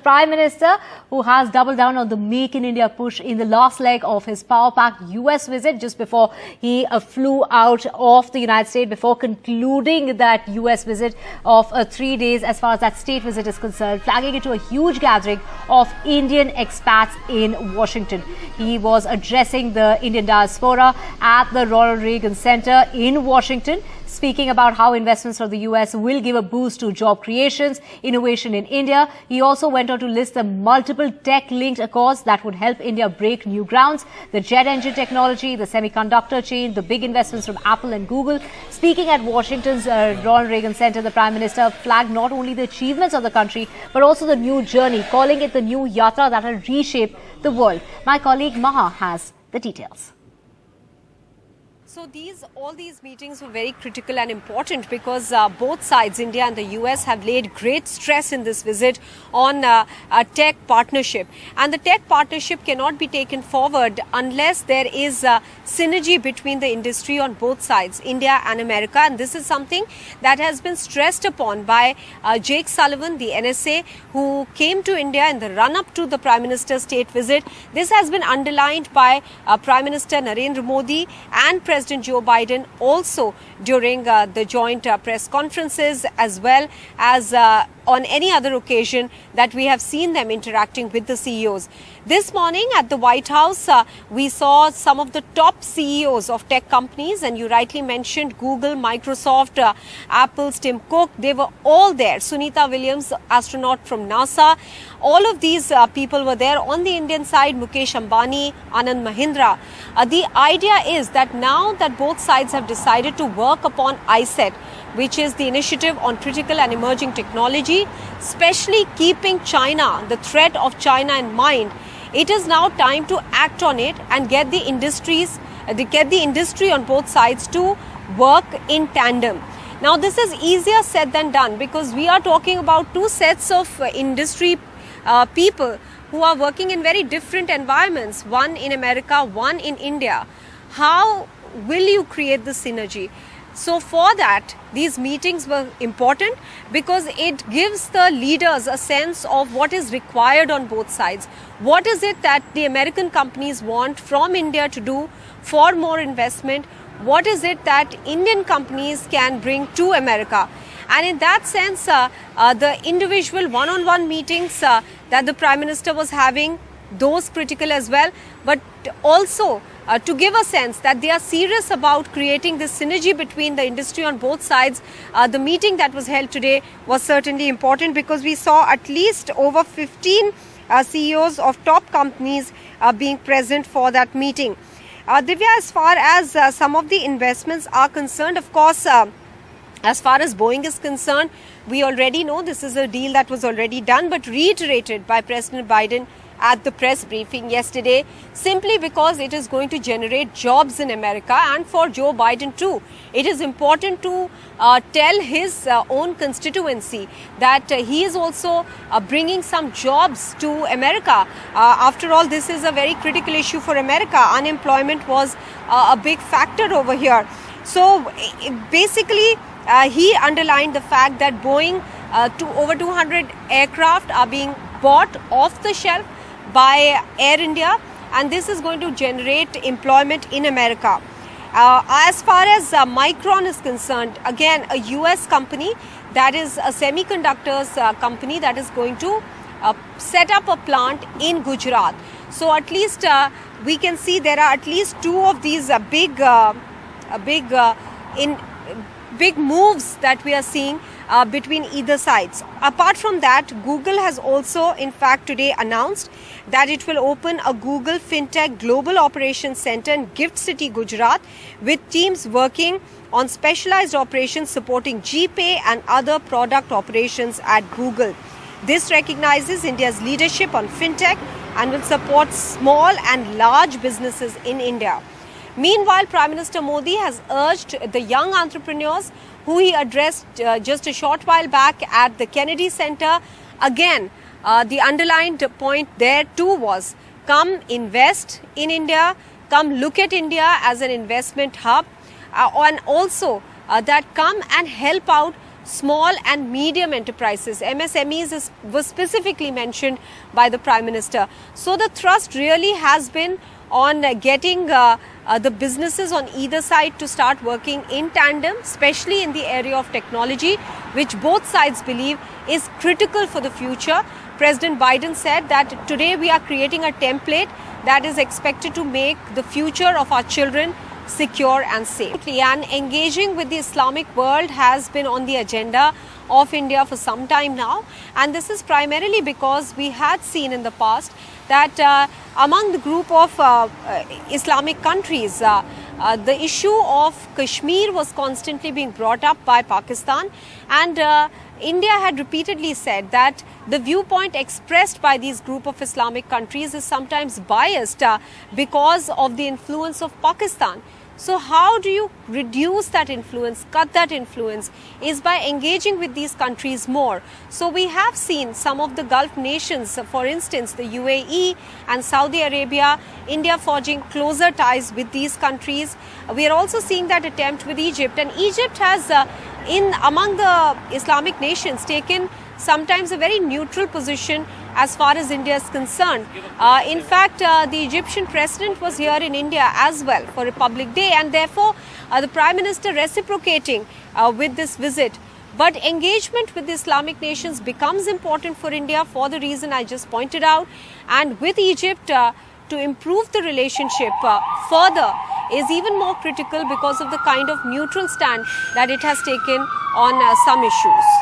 Prime Minister, who has doubled down on the Make in India push in the last leg of his power-packed US visit just before he flew out of the United States, before concluding that US visit of 3 days as far as that state visit is concerned, flagging it to a huge gathering of Indian expats in Washington. He was addressing the Indian diaspora at the Ronald Reagan Center in Washington, speaking about how investments from the US will give a boost to job creations, innovation in India. He also went on to list the multiple tech-linked accords that would help India break new grounds: the jet engine technology, the semi-conductor chain, the big investments from Apple and Google. Speaking at Washington's Ronald Reagan Center, the Prime Minister flagged not only the achievements of the country, but also the new journey, calling it the new yatra that will reshape the world. My colleague Maha has the details. So all these meetings were very critical and important because both sides, India and the US, have laid great stress in this visit on a tech partnership. And the tech partnership cannot be taken forward unless there is synergy between the industry on both sides, India and America. And this is something that has been stressed upon by Jake Sullivan, the NSA, who came to India in the run-up to the Prime Minister's state visit. This has been underlined by Prime Minister Narendra Modi and President Joe Biden also during the joint press conferences, as well as on any other occasion that we have seen them interacting with the CEOs. This morning at the White House, we saw some of the top CEOs of tech companies, and you rightly mentioned Google, Microsoft, Apple's Tim Cook. They were all there. Sunita Williams, astronaut from NASA. All of these people were there. On the Indian side, Mukesh Ambani, Anand Mahindra. The idea is that now that both sides have decided to work upon ISET, which is the initiative on critical and emerging technology, especially keeping China, the threat of China in mind, it is now time to act on it and get the industry on both sides to work in tandem. Now, this is easier said than done because we are talking about two sets of industry people who are working in very different environments, one in America, one in India. How will you create the synergy? So for that, these meetings were important because it gives the leaders a sense of what is required on both sides. What is it that the American companies want from India to do for more investment? What is it that Indian companies can bring to America? And in that sense, the individual one-on-one meetings that the Prime Minister was having, those critical as well, but also to give a sense that they are serious about creating this synergy between the industry on both sides. The meeting that was held today was certainly important because we saw at least over 15 CEOs of top companies being present for that meeting. Divya, as far as some of the investments are concerned, of course, as far as Boeing is concerned, we already know this is a deal that was already done, but reiterated by President Biden at the press briefing yesterday, simply because it is going to generate jobs in America, and for Joe Biden too. It is important to tell his own constituency that he is also bringing some jobs to America. After all, this is a very critical issue for America. Unemployment was a big factor over here. So basically, he underlined the fact that Boeing, over 200 aircraft are being bought off the shelf by Air India, and this is going to generate employment in America. As far as Micron is concerned, again, a US company that is a semi-conductors company that is going to set up a plant in Gujarat. So at least we can see there are at least two of these big moves that we are seeing between either sides. Apart from that, Google has also, in fact, today announced that it will open a Google FinTech Global Operations Center in Gift City, Gujarat, with teams working on specialized operations supporting GPay and other product operations at Google. This recognizes India's leadership on FinTech and will support small and large businesses in India. Meanwhile, Prime Minister Modi has urged the young entrepreneurs who he addressed just a short while back at the Kennedy Center. Again, the underlined point there too was, come invest in India, come look at India as an investment hub, and also that come and help out small and medium enterprises. MSMEs was specifically mentioned by the Prime Minister. So the thrust really has been on getting the businesses on either side to start working in tandem, especially in the area of technology, which both sides believe is critical for the future. President Biden said that today we are creating a template that is expected to make the future of our children secure and safe. And engaging with the Islamic world has been on the agenda of India for some time now, and this is primarily because we had seen in the past that among the group of Islamic countries, the issue of Kashmir was constantly being brought up by Pakistan, and India had repeatedly said that the viewpoint expressed by these group of Islamic countries is sometimes biased because of the influence of Pakistan. So how do you reduce that influence, cut that influence, is by engaging with these countries more. So we have seen some of the Gulf nations, for instance, the UAE and Saudi Arabia, India forging closer ties with these countries. We are also seeing that attempt with Egypt, and Egypt has, among the Islamic nations, taken sometimes a very neutral position as far as India is concerned. In fact, the Egyptian president was here in India as well for Republic Day, and therefore the Prime Minister reciprocating with this visit. But engagement with the Islamic nations becomes important for India for the reason I just pointed out, and with Egypt to improve the relationship further is even more critical because of the kind of neutral stand that it has taken on some issues.